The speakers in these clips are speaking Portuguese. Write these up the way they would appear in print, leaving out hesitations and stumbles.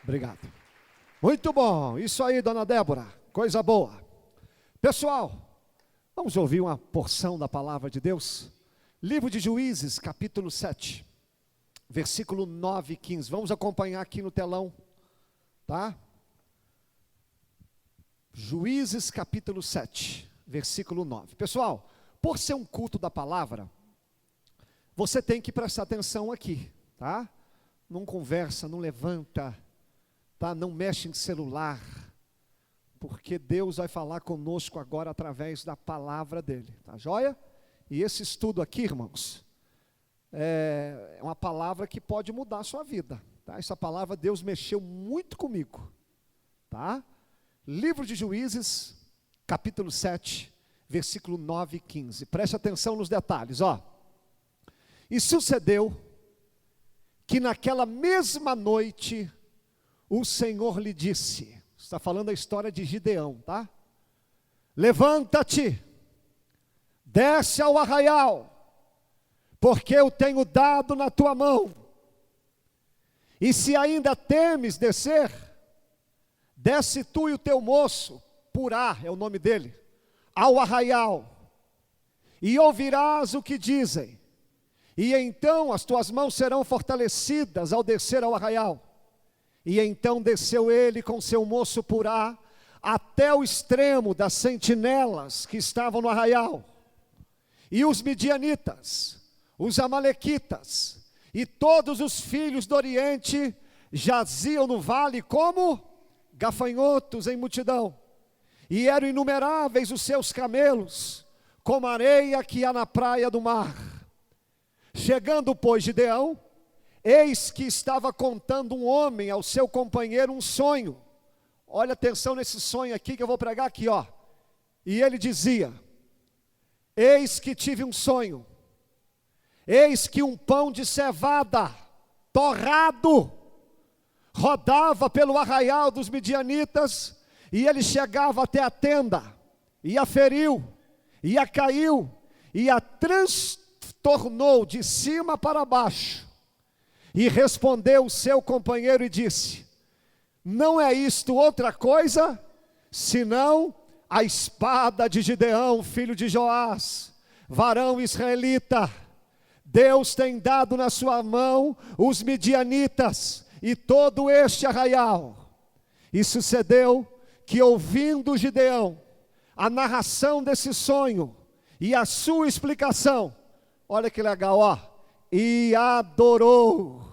Obrigado. Muito bom. Isso aí, dona Débora. Coisa boa. Pessoal, vamos ouvir uma porção da palavra de Deus? Livro de Juízes, capítulo 7, versículo 9 e 15. Vamos acompanhar aqui no telão, tá? Juízes, capítulo 7, versículo 9. Pessoal, por ser um culto da palavra, você tem que prestar atenção aqui, tá? Não conversa, não levanta, tá? Não mexe em celular, porque Deus vai falar conosco agora através da palavra dele, tá joia? E esse estudo aqui, irmãos, é uma palavra que pode mudar a sua vida, tá? Essa palavra Deus mexeu muito comigo, tá? Livro de Juízes, capítulo 7, versículo 9 e 15. Preste atenção nos detalhes, ó. E sucedeu que naquela mesma noite o Senhor lhe disse, está falando a história de Gideão, tá? Levanta-te, desce ao arraial, porque eu tenho dado na tua mão. E se ainda temes descer, desce tu e o teu moço, Purá é o nome dele, ao arraial, e ouvirás o que dizem. E então as tuas mãos serão fortalecidas ao descer ao arraial. E então desceu ele com seu moço Purá até o extremo das sentinelas que estavam no arraial. E os midianitas, os amalequitas e todos os filhos do Oriente jaziam no vale como gafanhotos em multidão. E eram inumeráveis os seus camelos, como a areia que há na praia do mar. Chegando, pois, Gideão, eis que estava contando um homem ao seu companheiro um sonho. Olha atenção nesse sonho aqui que eu vou pregar aqui, ó. E ele dizia: eis que tive um sonho, eis que um pão de cevada torrado rodava pelo arraial dos midianitas, e ele chegava até a tenda, e a feriu, e a caiu, e a transtornou de cima para baixo. E respondeu o seu companheiro e disse: não é isto outra coisa, senão a espada de Gideão, filho de Joás, varão israelita. Deus tem dado na sua mão os midianitas e todo este arraial. E sucedeu que, ouvindo Gideão a narração desse sonho e a sua explicação, olha que legal, ó, e adorou,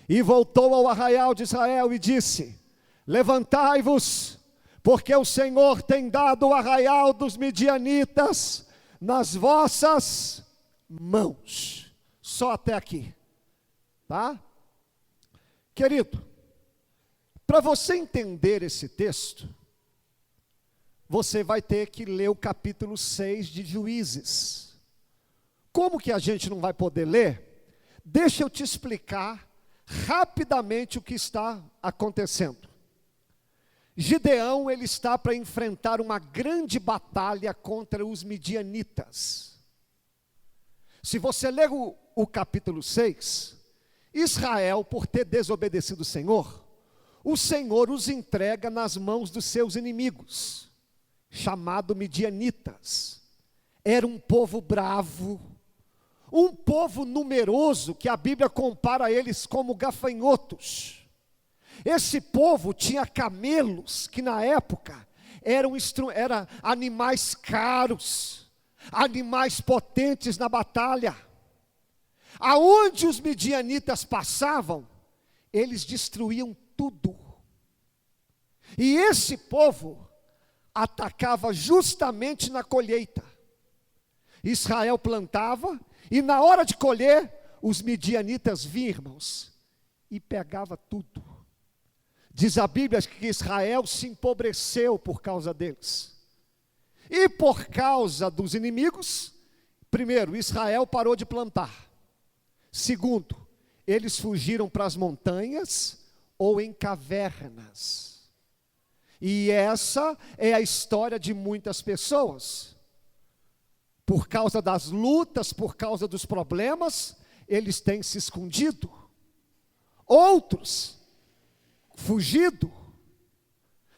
e voltou ao arraial de Israel e disse: levantai-vos, porque o Senhor tem dado o arraial dos midianitas nas vossas mãos. Só até aqui, tá? Querido, para você entender esse texto, você vai ter que ler o capítulo 6 de Juízes. Como que a gente não vai poder ler? Deixa eu te explicar rapidamente o que está acontecendo. Gideão, ele está para enfrentar uma grande batalha contra os midianitas. Se você ler o capítulo 6, Israel, por ter desobedecido o Senhor os entrega nas mãos dos seus inimigos, chamado midianitas. Era um povo bravo, um povo numeroso, que a Bíblia compara eles como gafanhotos. Esse povo tinha camelos, que na época eram animais caros, animais potentes na batalha. Aonde os midianitas passavam, eles destruíam tudo. E esse povo atacava justamente na colheita. Israel plantava, e na hora de colher, os midianitas vinham, irmãos, e pegava tudo. Diz a Bíblia que Israel se empobreceu por causa deles. E por causa dos inimigos, primeiro, Israel parou de plantar. Segundo, eles fugiram para as montanhas ou em cavernas. E essa é a história de muitas pessoas. Por causa das lutas, por causa dos problemas, eles têm se escondido. Outros fugido.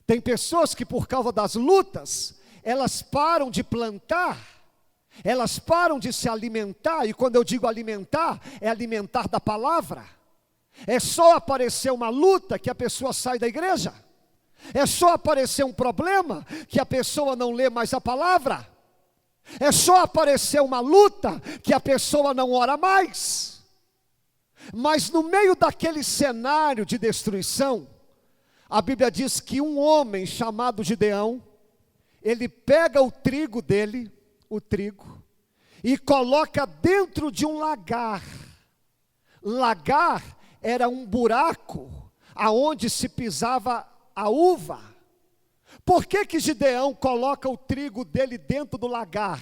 Tem pessoas que por causa das lutas, elas param de plantar, elas param de se alimentar, e quando eu digo alimentar, é alimentar da palavra. É só aparecer uma luta que a pessoa sai da igreja. É só aparecer um problema que a pessoa não lê mais a palavra. É só aparecer uma luta que a pessoa não ora mais. Mas no meio daquele cenário de destruição, a Bíblia diz que um homem chamado Gideão, ele pega o trigo dele, o trigo, e coloca dentro de um lagar. Lagar era um buraco aonde se pisava a uva. Por que Gideão coloca o trigo dele dentro do lagar?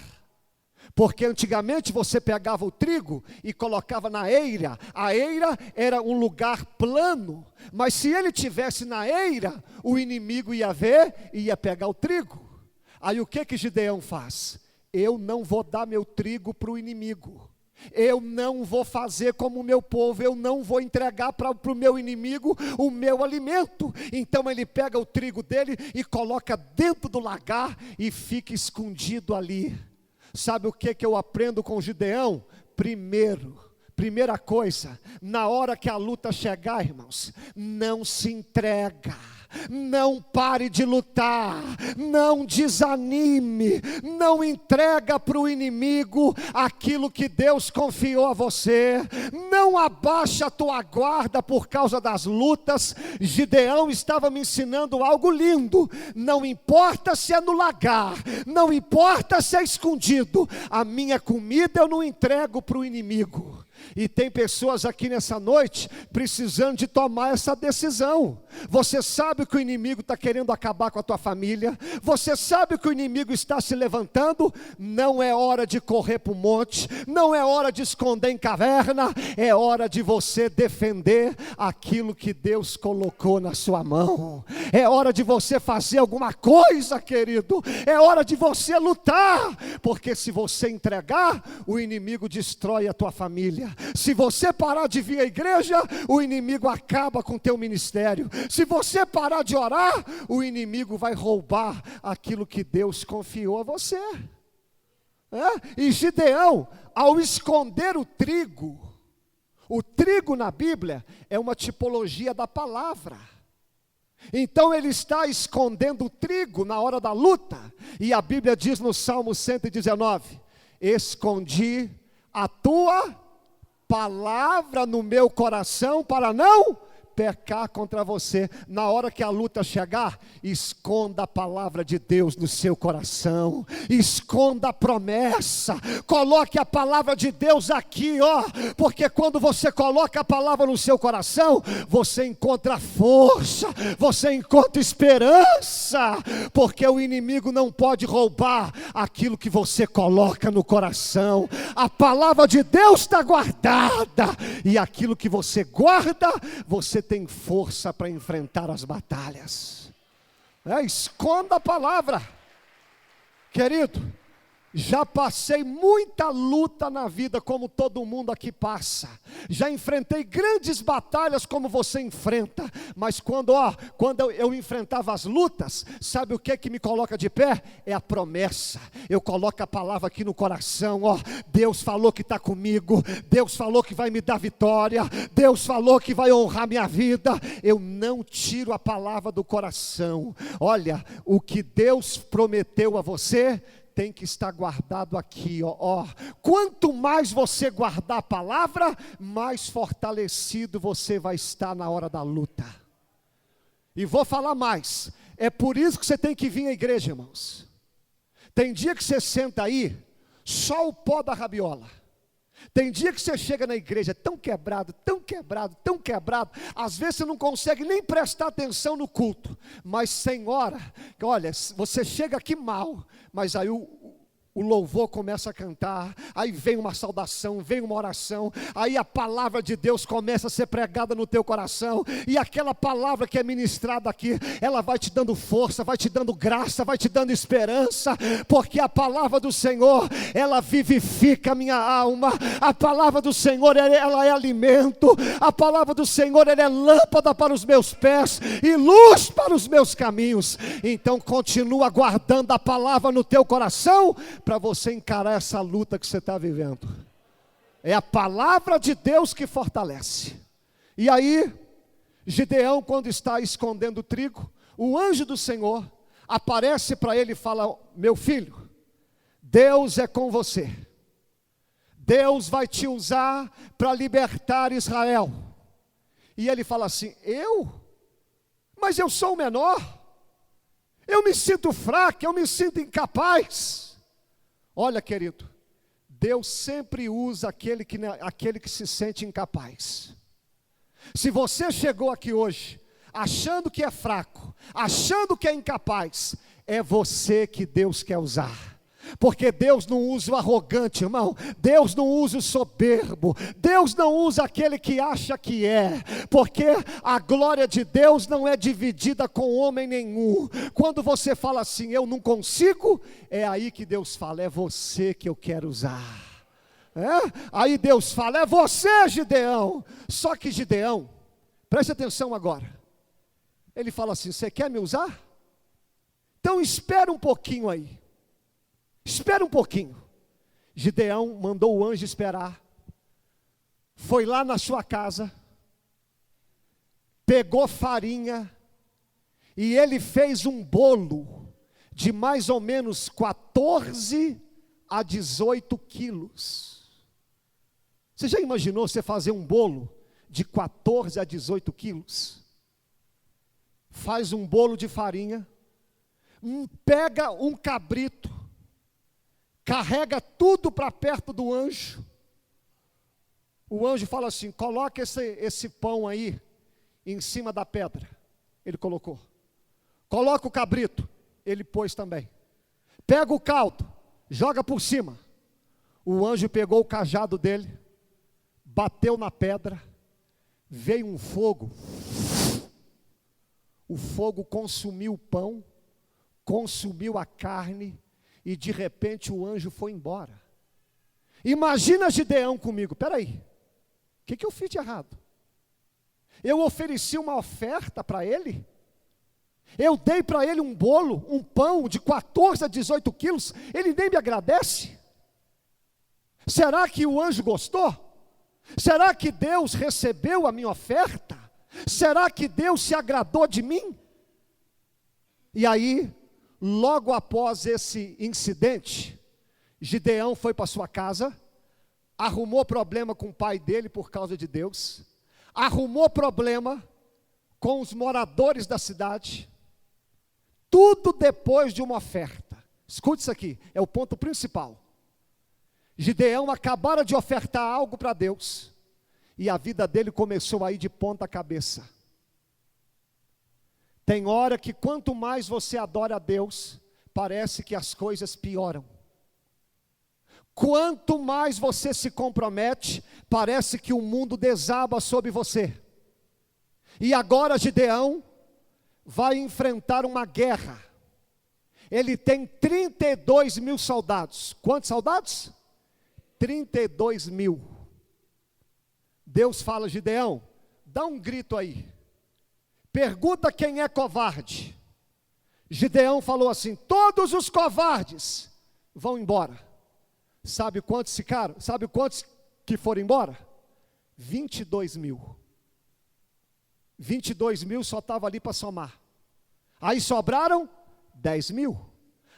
Porque antigamente você pegava o trigo e colocava na eira. A eira era um lugar plano, mas se ele tivesse na eira, o inimigo ia ver e ia pegar o trigo. Aí o que Gideão faz? Eu não vou dar meu trigo para o inimigo. Eu não vou fazer como o meu povo, eu não vou entregar para o meu inimigo o meu alimento. Então ele pega o trigo dele e coloca dentro do lagar e fica escondido ali. Sabe o que eu aprendo com Gideão? Primeira coisa, na hora que a luta chegar, irmãos, não se entrega. Não pare de lutar, não desanime, não entrega para o inimigo aquilo que Deus confiou a você, não abaixa a tua guarda por causa das lutas. Gideão estava me ensinando algo lindo, não importa se é no lagar, não importa se é escondido, a minha comida eu não entrego para o inimigo. E tem pessoas aqui nessa noite precisando de tomar essa decisão. Você sabe que o inimigo está querendo acabar com a tua família, você sabe que o inimigo está se levantando. Não é hora de correr para o monte, não é hora de esconder em caverna, é hora de você defender aquilo que Deus colocou na sua mão. É hora de você fazer alguma coisa, querido, é hora de você lutar, porque se você entregar, o inimigo destrói a tua família. Se você parar de vir à igreja, o inimigo acaba com o teu ministério. Se você parar de orar, o inimigo vai roubar aquilo que Deus confiou a você. E Gideão, ao esconder o trigo na Bíblia é uma tipologia da palavra. Então ele está escondendo o trigo na hora da luta. E a Bíblia diz no Salmo 119: escondi a tua palavra no meu coração para não pecar contra você. Na hora que a luta chegar, esconda a palavra de Deus no seu coração, esconda a promessa, coloque a palavra de Deus aqui, porque quando você coloca a palavra no seu coração, você encontra força, você encontra esperança, porque o inimigo não pode roubar aquilo que você coloca no coração. A palavra de Deus está guardada, e aquilo que você guarda, você tem força para enfrentar as batalhas. Esconda a palavra. Querido, já passei muita luta na vida, como todo mundo aqui passa. Já enfrentei grandes batalhas como você enfrenta. Mas quando eu enfrentava as lutas, sabe o que me coloca de pé? É a promessa. Eu coloco a palavra aqui no coração. Deus falou que está comigo. Deus falou que vai me dar vitória. Deus falou que vai honrar minha vida. Eu não tiro a palavra do coração. Olha, o que Deus prometeu a você tem que estar guardado aqui, Quanto mais você guardar a palavra, mais fortalecido você vai estar na hora da luta. E vou falar mais, é por isso que você tem que vir à igreja, irmãos. Tem dia que você senta aí, só o pó da rabiola. Tem dia que você chega na igreja tão quebrado, às vezes você não consegue nem prestar atenção no culto, mas sem hora, olha, você chega aqui mal, mas aí o louvor começa a cantar, aí vem uma saudação, vem uma oração, aí a palavra de Deus começa a ser pregada no teu coração, e aquela palavra que é ministrada aqui, ela vai te dando força, vai te dando graça, vai te dando esperança, porque a palavra do Senhor, ela vivifica a minha alma, a palavra do Senhor, ela é alimento, a palavra do Senhor, ela é lâmpada para os meus pés, e luz para os meus caminhos. Então continua guardando a palavra no teu coração, para você encarar essa luta que você está vivendo. É a palavra de Deus que fortalece. E aí, Gideão, quando está escondendo o trigo, o anjo do Senhor aparece para ele e fala: meu filho, Deus é com você. Deus vai te usar para libertar Israel. E ele fala assim: eu? Mas eu sou o menor. Eu me sinto fraco, eu me sinto incapaz. Olha, querido, Deus sempre usa aquele que se sente incapaz. Se você chegou aqui hoje achando que é fraco, achando que é incapaz, é você que Deus quer usar. Porque Deus não usa o arrogante, irmão. Deus não usa o soberbo. Deus não usa aquele que acha que é. Porque a glória de Deus não é dividida com homem nenhum. Quando você fala assim, eu não consigo, é aí que Deus fala, é você que eu quero usar. Aí Deus fala, é você, Gideão. Só que Gideão, preste atenção agora. Ele fala assim, você quer me usar? Então espera um pouquinho aí. Espera um pouquinho. Gideão mandou o anjo esperar. Foi lá na sua casa. Pegou farinha. E ele fez um bolo de mais ou menos 14 a 18 quilos. Você já imaginou você fazer um bolo de 14 a 18 quilos? Faz um bolo de farinha. Pega um cabrito. Carrega tudo para perto do anjo. O anjo fala assim, coloca esse pão aí em cima da pedra. Ele colocou. Coloca o cabrito. Ele pôs também. Pega o caldo, joga por cima. O anjo pegou o cajado dele, bateu na pedra, veio um fogo. O fogo consumiu o pão, consumiu a carne, e de repente o anjo foi embora. Imagina Gideão comigo, peraí, o que eu fiz de errado? Eu ofereci uma oferta para ele? Eu dei para ele um bolo, um pão de 14 a 18 quilos, ele nem me agradece? Será que o anjo gostou? Será que Deus recebeu a minha oferta? Será que Deus se agradou de mim? E aí, logo após esse incidente, Gideão foi para sua casa, arrumou problema com o pai dele por causa de Deus, arrumou problema com os moradores da cidade, tudo depois de uma oferta. Escute isso aqui, é o ponto principal. Gideão acabara de ofertar algo para Deus, e a vida dele começou a ir de ponta cabeça. Tem hora que quanto mais você adora a Deus, parece que as coisas pioram. Quanto mais você se compromete, parece que o mundo desaba sobre você. E agora Gideão vai enfrentar uma guerra. Ele tem 32 mil soldados. Quantos soldados? 32 mil. Deus fala, Gideão, dá um grito aí. Pergunta quem é covarde. Gideão falou assim, todos os covardes vão embora. Sabe quantos ficaram? Sabe quantos que foram embora? 22 mil. 22 mil só estava ali para somar. Aí sobraram 10 mil.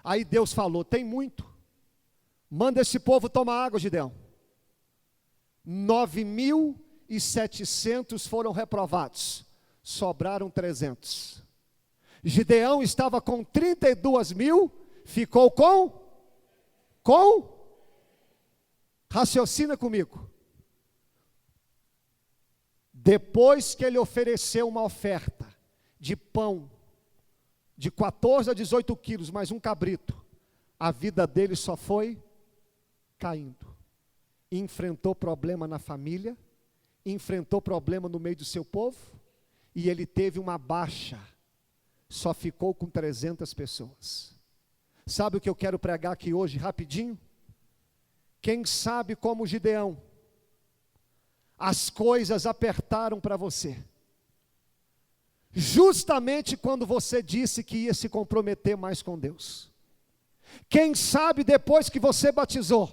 Aí Deus falou, tem muito. Manda esse povo tomar água, Gideão. 9.700 foram reprovados. Sobraram 300. Gideão estava com 32 mil, ficou com? Raciocina comigo. Depois que ele ofereceu uma oferta de pão, de 14 a 18 quilos, mais um cabrito, a vida dele só foi caindo. Enfrentou problema na família, enfrentou problema no meio do seu povo, e ele teve uma baixa, só ficou com 300 pessoas. Sabe o que eu quero pregar aqui hoje, rapidinho? Quem sabe como Gideão, as coisas apertaram para você, justamente quando você disse que ia se comprometer mais com Deus. Quem sabe depois que você batizou,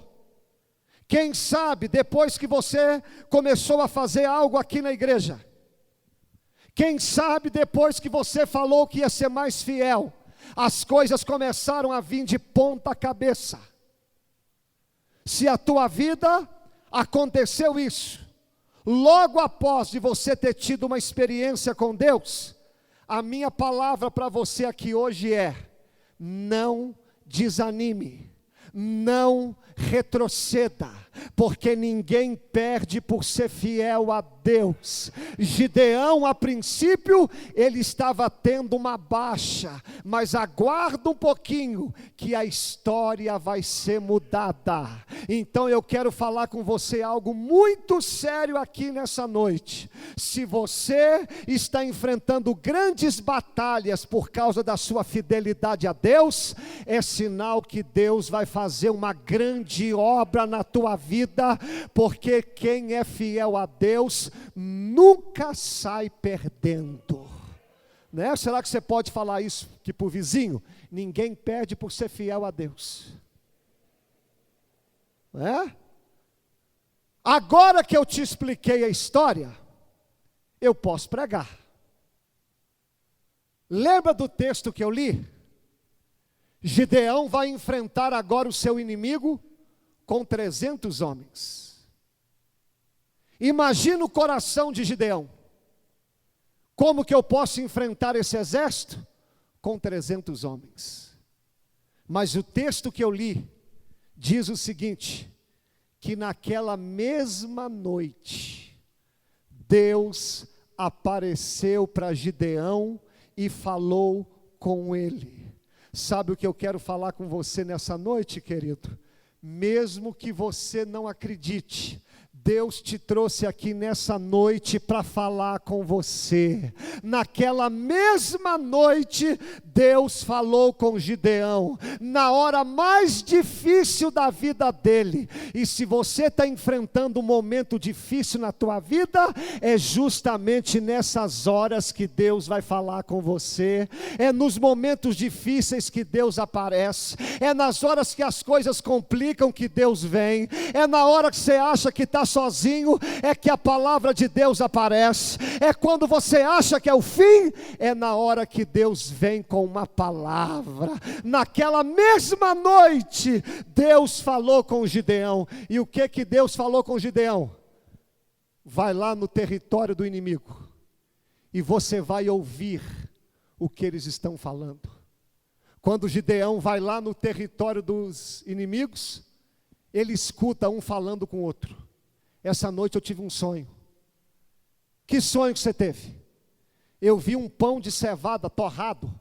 quem sabe depois que você começou a fazer algo aqui na igreja, quem sabe depois que você falou que ia ser mais fiel, as coisas começaram a vir de ponta cabeça. Se a tua vida aconteceu isso, logo após de você ter tido uma experiência com Deus, a minha palavra para você aqui hoje é: não desanime, não retroceda, porque ninguém perde por ser fiel a Deus. Gideão, a princípio, ele estava tendo uma baixa, mas aguarda um pouquinho, que a história vai ser mudada. Então eu quero falar com você algo muito sério aqui nessa noite. Se você está enfrentando grandes batalhas por causa da sua fidelidade a Deus, é sinal que Deus vai fazer uma grande obra na tua vida, porque quem é fiel a Deus nunca sai perdendo, né? Será que você pode falar isso aqui para o vizinho? Ninguém perde por ser fiel a Deus, né? Agora que eu te expliquei a história, eu posso pregar. Lembra do texto que eu li? Gideão vai enfrentar agora o seu inimigo com 300 homens. Imagina o coração de Gideão. Como que eu posso enfrentar esse exército? Com 300 homens. Mas o texto que eu li diz o seguinte: que naquela mesma noite, Deus apareceu para Gideão e falou com ele. Sabe o que eu quero falar com você nessa noite, querido? Mesmo que você não acredite, Deus te trouxe aqui nessa noite para falar com você. Naquela mesma noite, Deus falou com Gideão, na hora mais difícil da vida dele. E se você está enfrentando um momento difícil na tua vida, é justamente nessas horas que Deus vai falar com você. É nos momentos difíceis que Deus aparece. É nas horas que as coisas complicam que Deus vem. É na hora que você acha que está sozinho, é que a palavra de Deus aparece. É quando você acha que é o fim, é na hora que Deus vem com uma palavra. Naquela mesma noite, Deus falou com Gideão. E o que Deus falou com Gideão? Vai lá no território do inimigo e você vai ouvir o que eles estão falando. Quando Gideão vai lá no território dos inimigos, ele escuta um falando com o outro. Essa noite eu tive um sonho. Que sonho que você teve? Eu vi um pão de cevada torrado,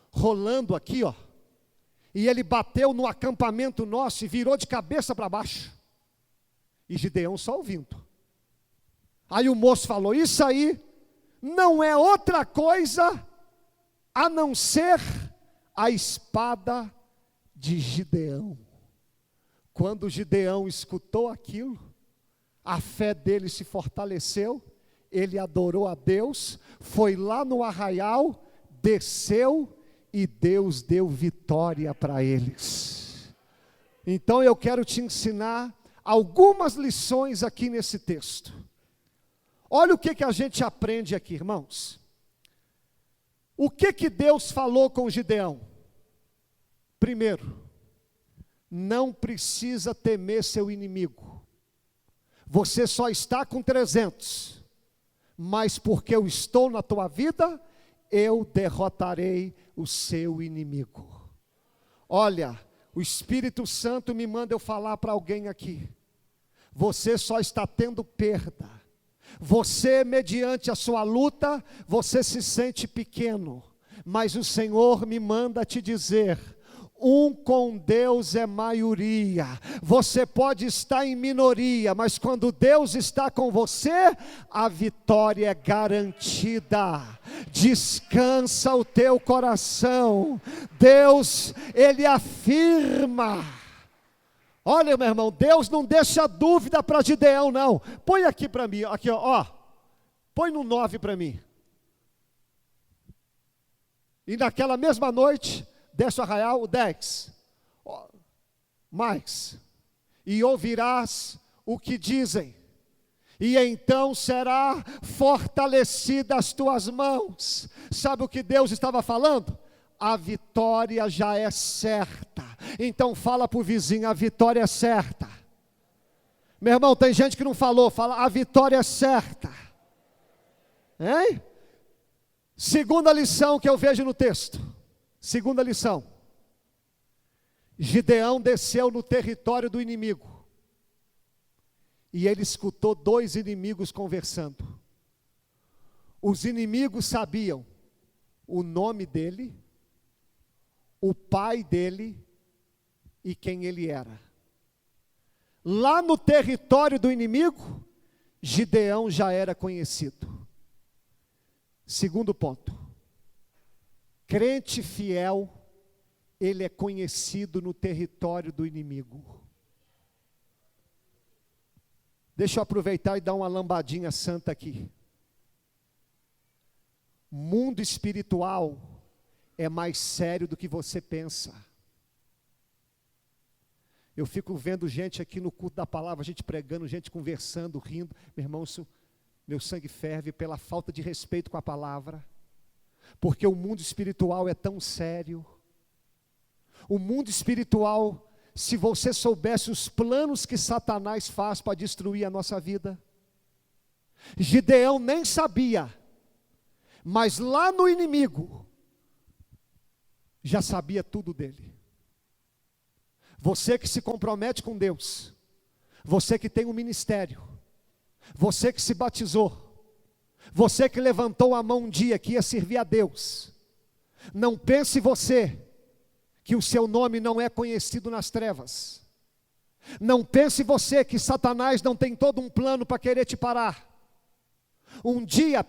rolando aqui, ó. E ele bateu no acampamento nosso e virou de cabeça para baixo. E Gideão só ouvindo. Aí o moço falou: isso aí não é outra coisa a não ser a espada de Gideão. Quando Gideão escutou aquilo, a fé dele se fortaleceu, ele adorou a Deus, foi lá no arraial, desceu e Deus deu vitória para eles. Então eu quero te ensinar algumas lições aqui nesse texto. Olha o que a gente aprende aqui, irmãos. O que Deus falou com Gideão? Primeiro, não precisa temer seu inimigo. Você só está com 300, mas porque eu estou na tua vida, eu derrotarei o seu inimigo. Olha, o Espírito Santo me manda eu falar para alguém aqui. Você só está tendo perda. Você, mediante a sua luta, você se sente pequeno. Mas o Senhor me manda te dizer: Um com Deus é maioria. Você pode estar em minoria, mas quando Deus está com você, a vitória é garantida. Descansa o teu coração. Deus, Ele afirma. Olha, meu irmão, Deus não deixa dúvida para Gideão, não. Põe aqui para mim, aqui ó. Põe no 9 para mim. E naquela mesma noite, desce o arraial, o 10. Mais. E ouvirás o que dizem. E então será fortalecida as tuas mãos. Sabe o que Deus estava falando? A vitória já é certa. Então fala para o vizinho, a vitória é certa. Meu irmão, tem gente que não falou, fala, a vitória é certa. Hein? Segunda lição que eu vejo no texto. Segunda lição. Gideão desceu no território do inimigo. E ele escutou 2 inimigos conversando. Os inimigos sabiam o nome dele, o pai dele e quem ele era. Lá no território do inimigo, Gideão já era conhecido. Segundo ponto. Crente fiel, ele é conhecido no território do inimigo. Deixa eu aproveitar e dar uma lambadinha santa aqui. Mundo espiritual é mais sério do que você pensa. Eu fico vendo gente aqui no culto da palavra, gente pregando, gente conversando, rindo. Meu irmão, meu sangue ferve pela falta de respeito com a palavra. Porque o mundo espiritual é tão sério. O mundo espiritual, se você soubesse os planos que Satanás faz para destruir a nossa vida. Gideão nem sabia, mas lá no inimigo, já sabia tudo dele. Você que se compromete com Deus, você que tem um ministério, você que se batizou, você que levantou a mão um dia que ia servir a Deus, não pense você que o seu nome não é conhecido nas trevas. Não pense você que Satanás não tem todo um plano para querer te parar. Um dia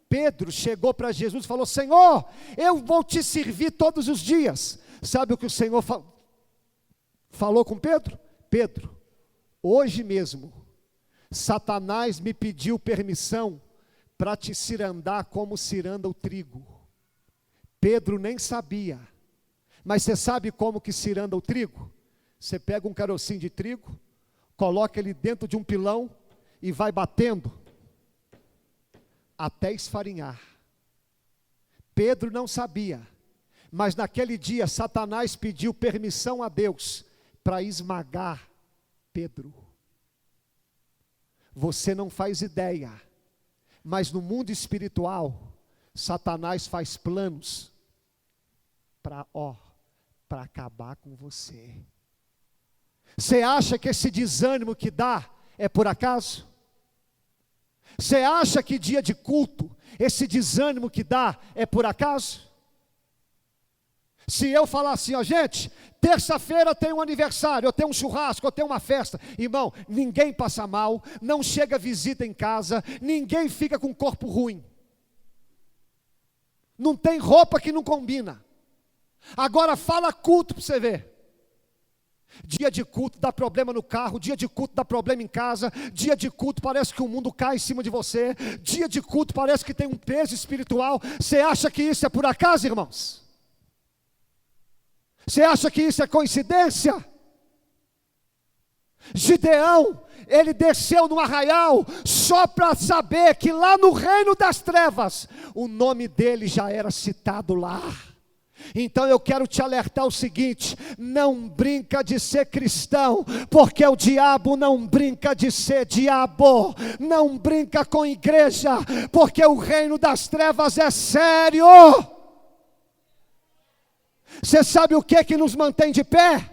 Pedro chegou para Jesus e falou: Senhor, eu vou te servir todos os dias. Sabe o que o Senhor falou com Pedro? Pedro, hoje mesmo Satanás me pediu permissão para te cirandar como ciranda o trigo. Pedro nem sabia, mas você sabe como que ciranda o trigo? Você pega um carocinho de trigo, coloca ele dentro de um pilão e vai batendo até esfarinhar. Pedro não sabia, mas naquele dia Satanás pediu permissão a Deus para esmagar Pedro. Você não faz ideia, mas no mundo espiritual, Satanás faz planos para acabar com você. Você acha que esse desânimo que dá é por acaso? Você acha que dia de culto, esse desânimo que dá é por acaso? Se eu falar assim, ó gente, terça-feira tem um aniversário, eu tenho um churrasco, eu tenho uma festa. Irmão, ninguém passa mal, não chega visita em casa, ninguém fica com corpo ruim. Não tem roupa que não combina. Agora fala culto para você ver. Dia de culto dá problema no carro, dia de culto dá problema em casa, dia de culto parece que o mundo cai em cima de você, dia de culto parece que tem um peso espiritual. Você acha que isso é por acaso, irmãos? Você acha que isso é coincidência? Gideão, ele desceu no arraial só para saber que lá no reino das trevas, o nome dele já era citado lá. Então eu quero te alertar o seguinte: não brinca de ser cristão, porque o diabo não brinca de ser diabo. Não brinca com igreja, porque o reino das trevas é sério. Você sabe o que nos mantém de pé?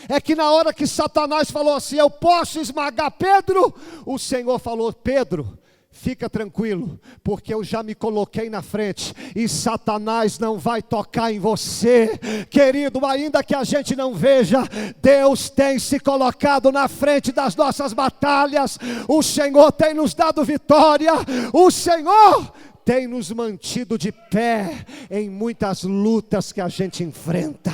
É que na hora que Satanás falou assim, eu posso esmagar Pedro, o Senhor falou, Pedro, fica tranquilo, porque eu já me coloquei na frente, e Satanás não vai tocar em você. Querido, ainda que a gente não veja, Deus tem se colocado na frente das nossas batalhas. O Senhor tem nos dado vitória. O Senhor tem nos mantido de pé em muitas lutas que a gente enfrenta.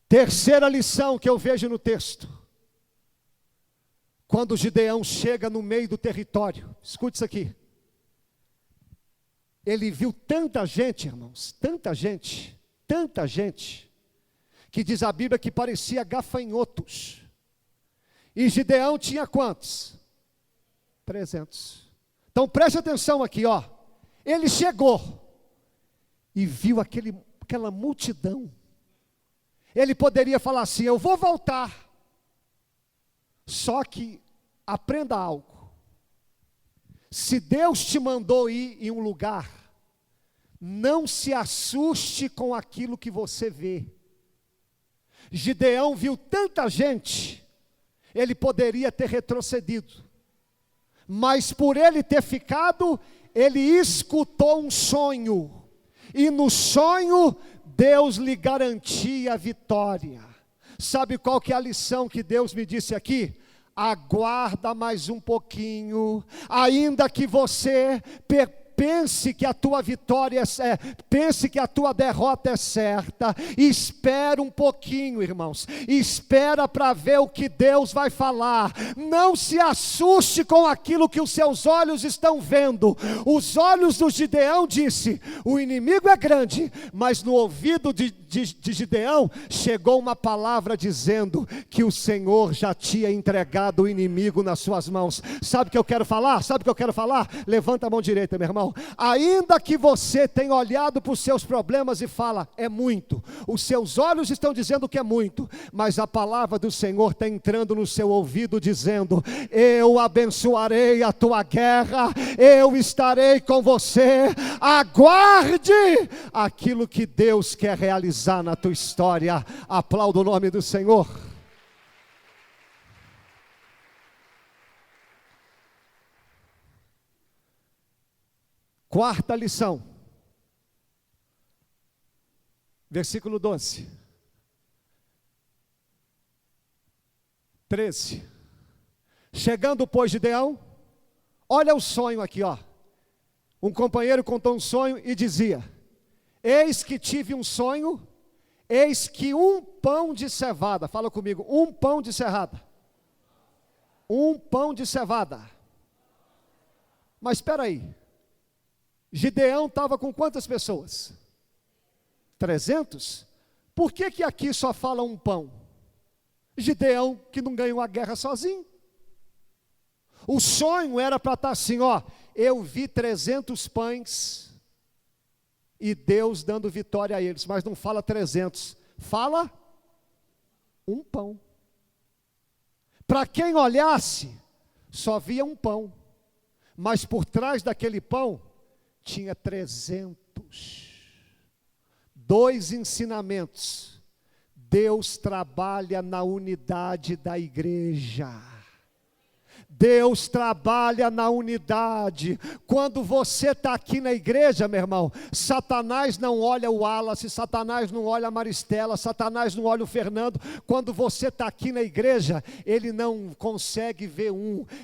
Terceira lição que eu vejo no texto. Quando Gideão chega no meio do território, escute isso aqui. Ele viu tanta gente, irmãos, tanta gente, que diz a Bíblia que parecia gafanhotos. E Gideão tinha quantos? 300. Então preste atenção aqui, ó. Ele chegou e viu aquela multidão. Ele poderia falar assim: eu vou voltar. Só que aprenda algo. Se Deus te mandou ir em um lugar, não se assuste com aquilo que você vê. Gideão viu tanta gente, ele poderia ter retrocedido. Mas por ele ter ficado, ele escutou um sonho. E no sonho, Deus lhe garantia a vitória. Sabe qual que é a lição que Deus me disse aqui? Aguarda mais um pouquinho, ainda que você pense que a tua vitória pense que a tua derrota é certa, espera um pouquinho, irmãos, espera para ver o que Deus vai falar. Não se assuste com aquilo que os seus olhos estão vendo. Os olhos do Gideão disse: o inimigo é grande, mas no ouvido de Gideão chegou uma palavra dizendo que o Senhor já tinha entregado o inimigo nas suas mãos. Sabe o que eu quero falar? Levanta a mão direita, meu irmão. Ainda que você tenha olhado para os seus problemas e fala: é muito, os seus olhos estão dizendo que é muito, mas a palavra do Senhor está entrando no seu ouvido dizendo: eu abençoarei a tua guerra, eu estarei com você. Aguarde aquilo que Deus quer realizar na tua história. Aplauda o nome do Senhor. Quarta lição, versículo 12, 13. Chegando, pois, Gideão, olha o sonho aqui, ó. Um companheiro contou um sonho e dizia: eis que tive um sonho, eis que um pão de cevada, fala comigo, um pão de cevada. Um pão de cevada. Mas espera aí. Gideão estava com quantas pessoas? 300? Por que aqui só fala um pão? Gideão que não ganhou a guerra sozinho. O sonho era para estar assim, ó: eu vi 300 pães e Deus dando vitória a eles, mas não fala 300, fala um pão. Para quem olhasse, só via um pão, mas por trás daquele pão tinha 300. Dois ensinamentos. Deus trabalha na unidade da igreja. Deus trabalha na unidade. Quando você está aqui na igreja, meu irmão, Satanás não olha o Wallace, Satanás não olha a Maristela, Satanás não olha o Fernando. Quando você está aqui na igreja, ele não consegue ver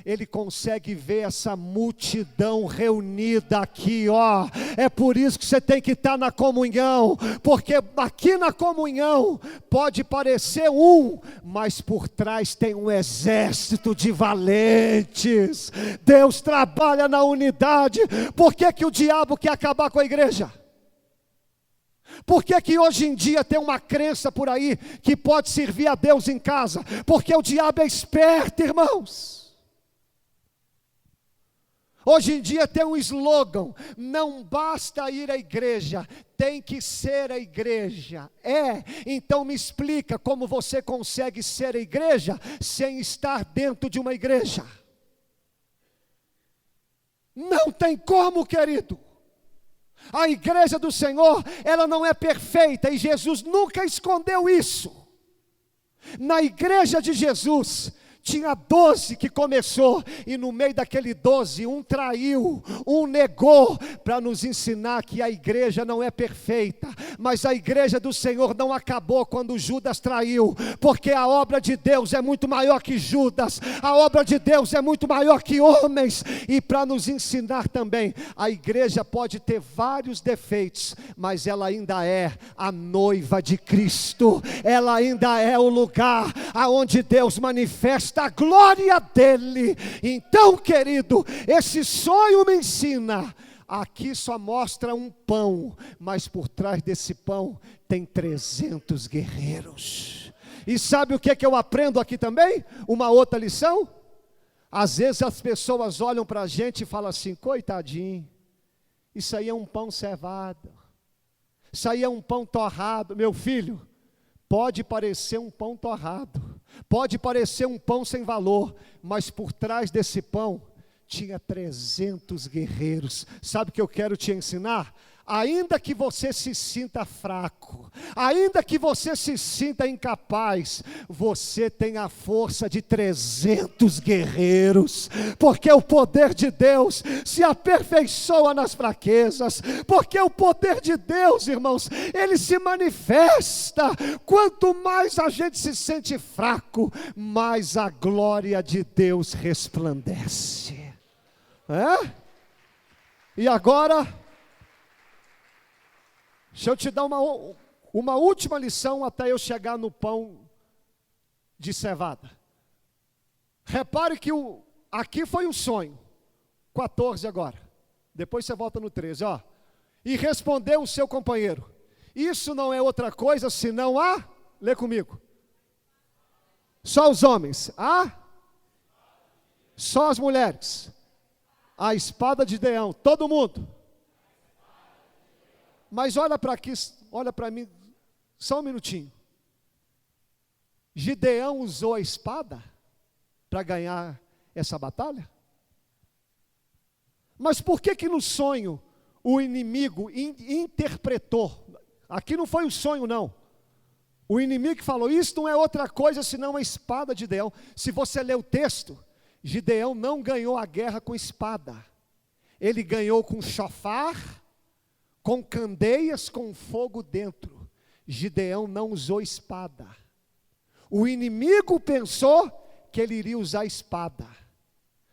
ele consegue ver essa multidão reunida aqui, ó. É por isso que você tem que estar na comunhão, porque aqui na comunhão pode parecer mas por trás tem um exército de valentes. Deus trabalha na unidade. Por que o diabo quer acabar com a igreja? Por que hoje em dia tem uma crença por aí que pode servir a Deus em casa? Porque o diabo é esperto, irmãos. Hoje em dia tem um slogan: não basta ir à igreja, tem que ser a igreja. Então me explica como você consegue ser a igreja sem estar dentro de uma igreja. Não tem como, querido. A igreja do Senhor, ela não é perfeita, e Jesus nunca escondeu isso. Na igreja de Jesus, tinha 12 que começou, e no meio daquele 12, um traiu, um negou, para nos ensinar que a igreja não é perfeita, mas a igreja do Senhor não acabou quando Judas traiu, porque a obra de Deus é muito maior que Judas, a obra de Deus é muito maior que homens, e para nos ensinar também, a igreja pode ter vários defeitos, mas ela ainda é a noiva de Cristo, ela ainda é o lugar aonde Deus manifesta a glória dele. Então, querido, esse sonho me ensina, aqui só mostra um pão, mas por trás desse pão tem 300 guerreiros. E sabe o que é que eu aprendo aqui também? Uma outra lição? Às vezes as pessoas olham para a gente e falam assim: coitadinho, isso aí é um pão cevado, isso aí é um pão torrado. Meu filho, pode parecer um pão torrado, pode parecer um pão sem valor, mas por trás desse pão tinha 300 guerreiros. Sabe o que eu quero te ensinar? Ainda que você se sinta fraco, ainda que você se sinta incapaz, você tem a força de 300 guerreiros, porque o poder de Deus se aperfeiçoa nas fraquezas, porque o poder de Deus, irmãos, ele se manifesta. Quanto mais a gente se sente fraco, mais a glória de Deus resplandece. E agora, deixa eu te dar uma última lição até eu chegar no pão de cevada. Repare que aqui foi um sonho, 14 agora, depois você volta no 13, ó. E respondeu o seu companheiro: isso não é outra coisa senão lê comigo, só os homens, só as mulheres, a espada de Gideão, todo mundo. Mas olha para aqui, olha para mim, só um minutinho. Gideão usou a espada para ganhar essa batalha? Mas por que no sonho o inimigo interpretou? Aqui não foi o sonho não. O inimigo falou: isso não é outra coisa senão a espada de Gideão. Se você ler o texto, Gideão não ganhou a guerra com espada. Ele ganhou com chofar, com candeias, com fogo dentro. Gideão não usou espada. O inimigo pensou que ele iria usar espada.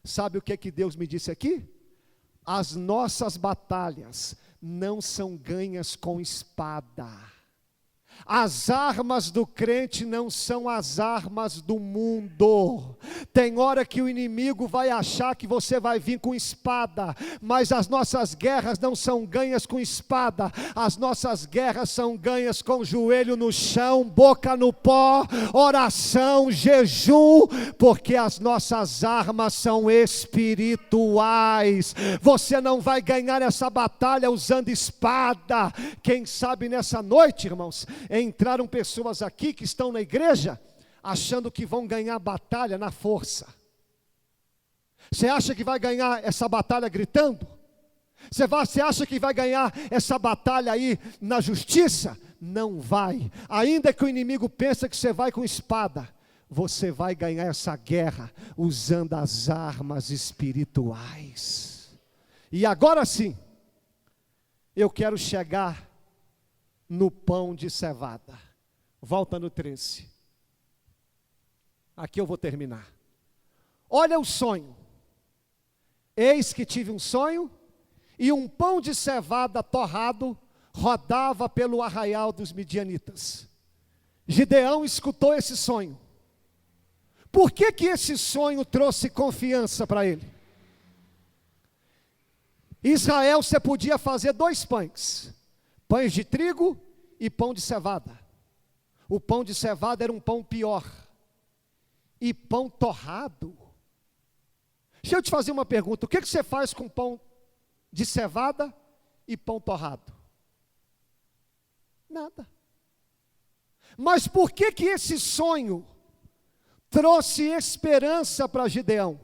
Sabe o que Deus me disse aqui? As nossas batalhas não são ganhas com espada. As armas do crente não são as armas do mundo. Tem hora que o inimigo vai achar que você vai vir com espada, mas as nossas guerras não são ganhas com espada. As nossas guerras são ganhas com joelho no chão, boca no pó, oração, jejum, porque as nossas armas são espirituais. Você não vai ganhar essa batalha usando espada. Quem sabe nessa noite, irmãos, entraram pessoas aqui que estão na igreja achando que vão ganhar a batalha na força. Você acha que vai ganhar essa batalha gritando? Você acha que vai ganhar essa batalha aí na justiça? Não vai. Ainda que o inimigo pense que você vai com espada, você vai ganhar essa guerra usando as armas espirituais. E agora sim, eu quero chegar no pão de cevada. Volta no 13. Aqui eu vou terminar. Olha o sonho. Eis que tive um sonho, e um pão de cevada torrado rodava pelo arraial dos midianitas. Gideão escutou esse sonho. Por que esse sonho trouxe confiança para ele? Israel, você podia fazer 2 pães. Pães de trigo e pão de cevada. O pão de cevada era um pão pior. E pão torrado. Deixa eu te fazer uma pergunta. O que você faz com pão de cevada e pão torrado? Nada. Mas por que esse sonho trouxe esperança para Gideão?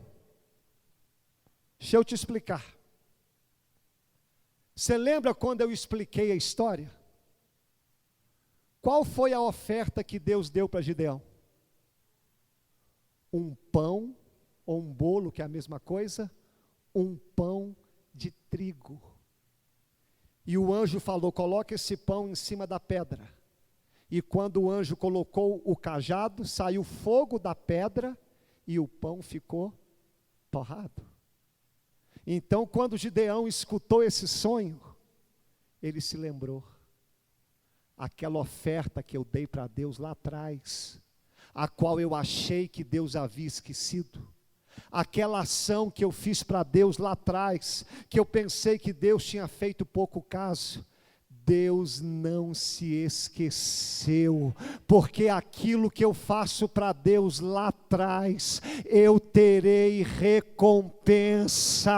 Deixa eu te explicar. Você lembra quando eu expliquei a história? Qual foi a oferta que Deus deu para Gideão? um pão, ou um bolo, que é a mesma coisa, um pão de trigo. E o anjo falou: coloque esse pão em cima da pedra. E quando o anjo colocou o cajado, saiu fogo da pedra e o pão ficou torrado. Então, quando Gideão escutou esse sonho, ele se lembrou: aquela oferta que eu dei para Deus lá atrás, a qual eu achei que Deus havia esquecido, aquela ação que eu fiz para Deus lá atrás, que eu pensei que Deus tinha feito pouco caso, Deus não se esqueceu, porque aquilo que eu faço para Deus lá atrás, eu terei recompensa,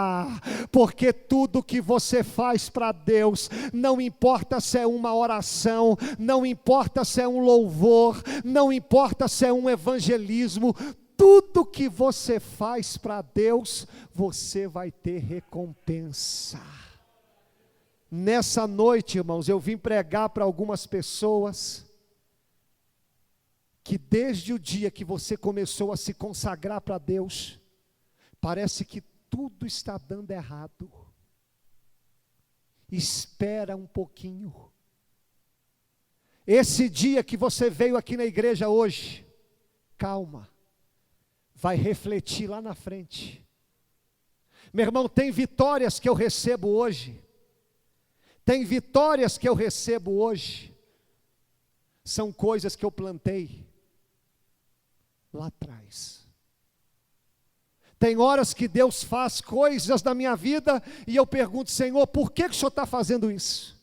porque tudo que você faz para Deus, não importa se é uma oração, não importa se é um louvor, não importa se é um evangelismo, tudo que você faz para Deus, você vai ter recompensa. Nessa noite, irmãos, eu vim pregar para algumas pessoas que desde o dia que você começou a se consagrar para Deus, parece que tudo está dando errado. Espera um pouquinho. Esse dia que você veio aqui na igreja hoje, calma, vai refletir lá na frente. Meu irmão, tem vitórias que eu recebo hoje. Tem vitórias que eu recebo hoje, são coisas que eu plantei lá atrás. Tem horas que Deus faz coisas na minha vida e eu pergunto: Senhor, por que o Senhor está fazendo isso?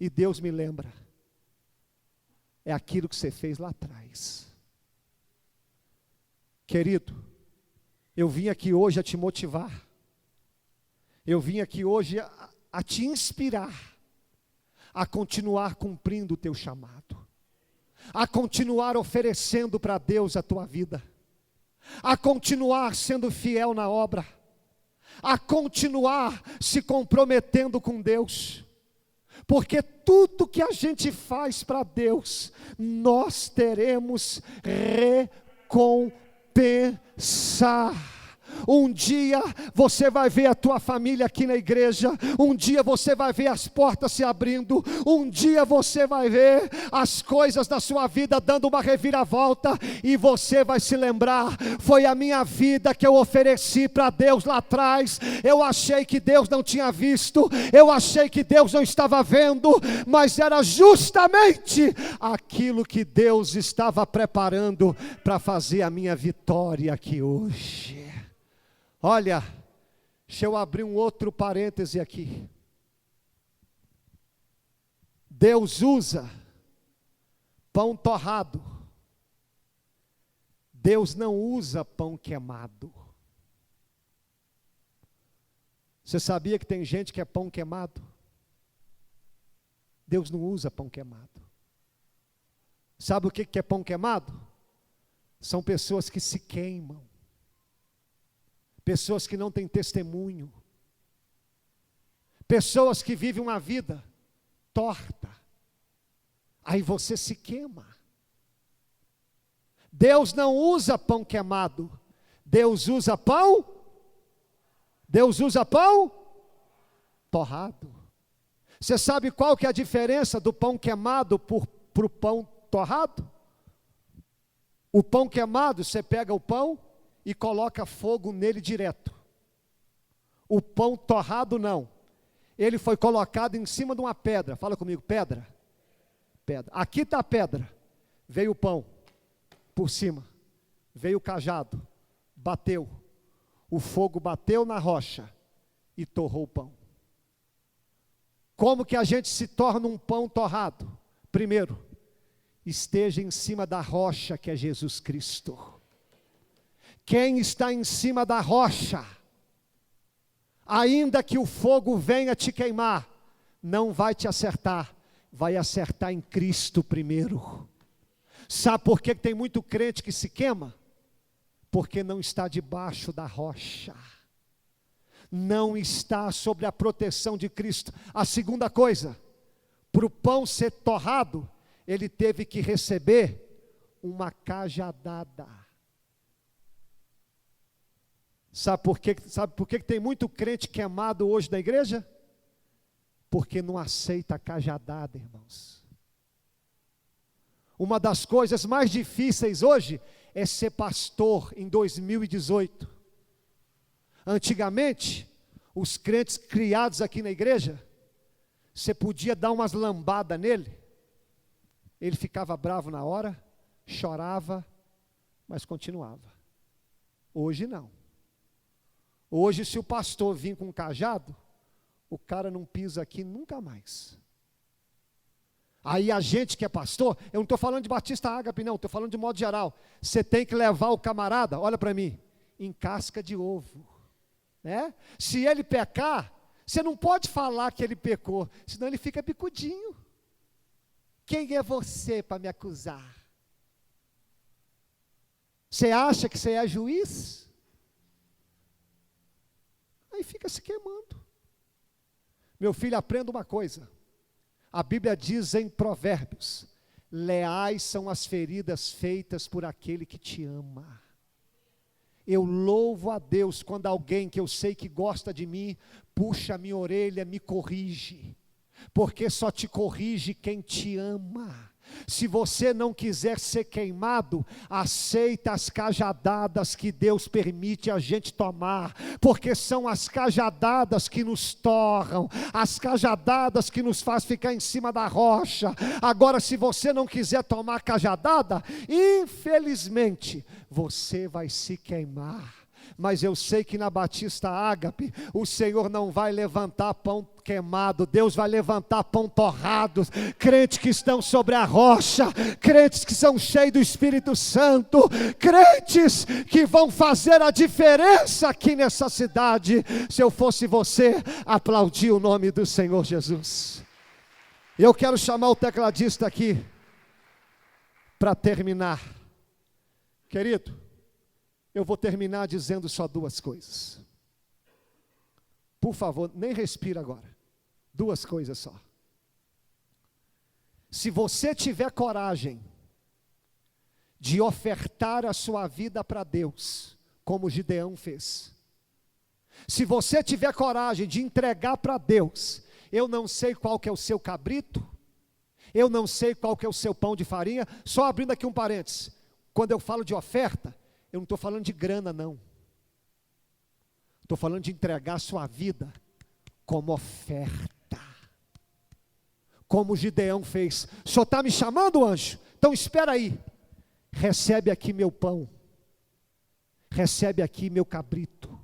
E Deus me lembra: é aquilo que você fez lá atrás. Querido, eu vim aqui hoje a te motivar, eu vim aqui hoje a te inspirar, a continuar cumprindo o teu chamado, a continuar oferecendo para Deus a tua vida, a continuar sendo fiel na obra, a continuar se comprometendo com Deus, porque tudo que a gente faz para Deus, nós teremos recompensa. Um dia você vai ver a tua família aqui na igreja, um dia você vai ver as portas se abrindo, um dia você vai ver as coisas da sua vida dando uma reviravolta, e você vai se lembrar: foi a minha vida que eu ofereci para Deus lá atrás. Eu achei que Deus não tinha visto, eu achei que Deus não estava vendo, mas era justamente aquilo que Deus estava preparando para fazer a minha vitória aqui hoje. Olha, deixa eu abrir um outro parêntese aqui. Deus usa pão torrado. Deus não usa pão queimado. Você sabia que tem gente que é pão queimado? Deus não usa pão queimado. Sabe o que é pão queimado? São pessoas que se queimam. Pessoas que não têm testemunho, pessoas que vivem uma vida torta, aí você se queima. Deus não usa pão queimado, Deus usa pão torrado. Você sabe qual que é a diferença do pão queimado para o pão torrado? O pão queimado, você pega o pão e coloca fogo nele direto. O pão torrado não. Ele foi colocado em cima de uma pedra. Fala comigo: pedra. Pedra. Aqui está a pedra. Veio o pão por cima. Veio o cajado. Bateu. O fogo bateu na rocha e torrou o pão. Como que a gente se torna um pão torrado? Primeiro, esteja em cima da rocha que é Jesus Cristo. Quem está em cima da rocha, ainda que o fogo venha te queimar, não vai te acertar, vai acertar em Cristo primeiro. Sabe por que tem muito crente que se queima? Porque não está debaixo da rocha, não está sobre a proteção de Cristo. A segunda coisa, para o pão ser torrado, ele teve que receber uma cajadada. Sabe por que tem muito crente queimado hoje na igreja? Porque não aceita a cajadada, irmãos. Uma das coisas mais difíceis hoje é ser pastor em 2018. Antigamente, os crentes criados aqui na igreja, você podia dar umas lambadas nele, ele ficava bravo na hora, chorava, mas continuava. Hoje não. Hoje, se o pastor vir com um cajado, o cara não pisa aqui nunca mais. Aí a gente que é pastor, eu não estou falando de Batista Ágape não, estou falando de modo geral. Você tem que levar o camarada, olha para mim, em casca de ovo. Né? Se ele pecar, você não pode falar que ele pecou, senão ele fica bicudinho. Quem é você para me acusar? Você acha que você é juiz? Aí fica se queimando. Meu filho, aprenda uma coisa. A Bíblia diz em Provérbios: leais são as feridas feitas por aquele que te ama. Eu louvo a Deus quando alguém que eu sei que gosta de mim, puxa a minha orelha, me corrige. Porque só te corrige quem te ama. Se você não quiser ser queimado, aceita as cajadadas que Deus permite a gente tomar, porque são as cajadadas que nos torram, as cajadadas que nos faz ficar em cima da rocha. Agora, se você não quiser tomar cajadada, infelizmente, você vai se queimar. Mas eu sei que na Batista Ágape, o Senhor não vai levantar pão queimado, Deus vai levantar pão torrado, crentes que estão sobre a rocha, crentes que são cheios do Espírito Santo, crentes que vão fazer a diferença aqui nessa cidade. Se eu fosse você, aplaudir o nome do Senhor Jesus. Eu quero chamar o tecladista aqui, para terminar. Querido, eu vou terminar dizendo só duas coisas. Por favor, nem respira agora. Duas coisas só. Se você tiver coragem de ofertar a sua vida para Deus, como Gideão fez. Se você tiver coragem de entregar para Deus, eu não sei qual que é o seu cabrito, eu não sei qual que é o seu pão de farinha, só abrindo aqui um parênteses. Quando eu falo de oferta, eu não estou falando de grana, não. Estou falando de entregar a sua vida como oferta. Como Gideão fez. O senhor está me chamando, anjo? Então espera aí. Recebe aqui meu pão. Recebe aqui meu cabrito.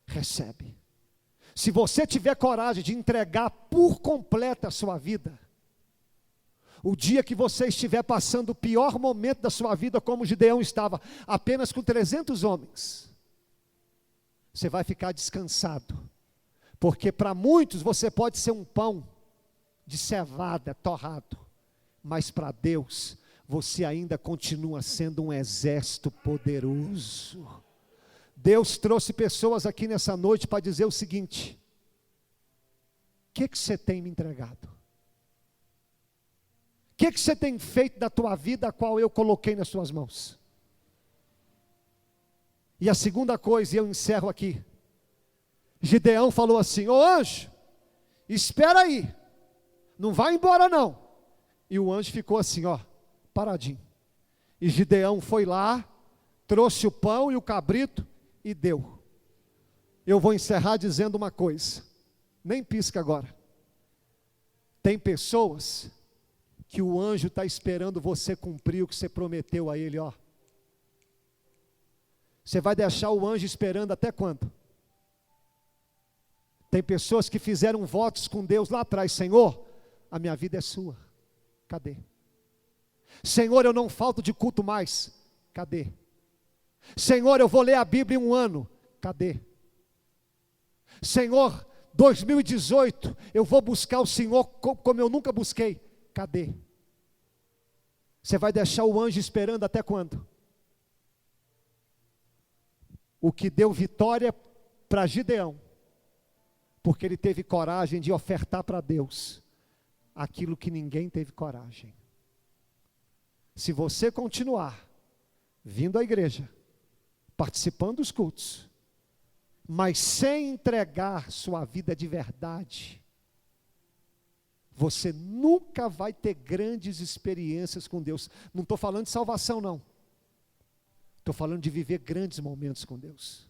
Recebe. Se você tiver coragem de entregar por completa a sua vida, o dia que você estiver passando o pior momento da sua vida, como Gideão estava, apenas com 300 homens, você vai ficar descansado, porque para muitos você pode ser um pão de cevada torrado, mas para Deus, você ainda continua sendo um exército poderoso. Deus trouxe pessoas aqui nessa noite para dizer o seguinte: o que você tem me entregado? O que você tem feito da tua vida, a qual eu coloquei nas suas mãos? E a segunda coisa, e eu encerro aqui. Gideão falou assim: ô anjo, espera aí, não vai embora não. E o anjo ficou assim, ó, paradinho. E Gideão foi lá, trouxe o pão e o cabrito e deu. Eu vou encerrar dizendo uma coisa, nem pisca agora. Tem pessoas que o anjo está esperando você cumprir o que você prometeu a ele, ó. Você vai deixar o anjo esperando até quando? Tem pessoas que fizeram votos com Deus lá atrás: Senhor, a minha vida é sua. Cadê? Senhor, eu não falto de culto mais. Cadê? Senhor, eu vou ler a Bíblia em um ano. Cadê? Senhor, 2018, eu vou buscar o Senhor como eu nunca busquei. Cadê? Você vai deixar o anjo esperando até quando? O que deu vitória para Gideão, porque ele teve coragem de ofertar para Deus aquilo que ninguém teve coragem. Se você continuar vindo à igreja, participando dos cultos, mas sem entregar sua vida de verdade, você nunca vai ter grandes experiências com Deus. Não estou falando de salvação, não. Estou falando de viver grandes momentos com Deus.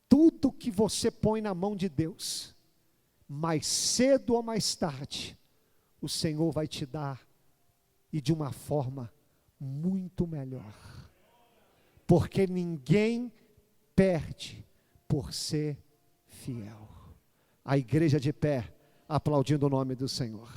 Tudo que você põe na mão de Deus, mais cedo ou mais tarde, o Senhor vai te dar, e de uma forma muito melhor. Porque ninguém perde por ser fiel. A igreja de pé, aplaudindo o nome do Senhor.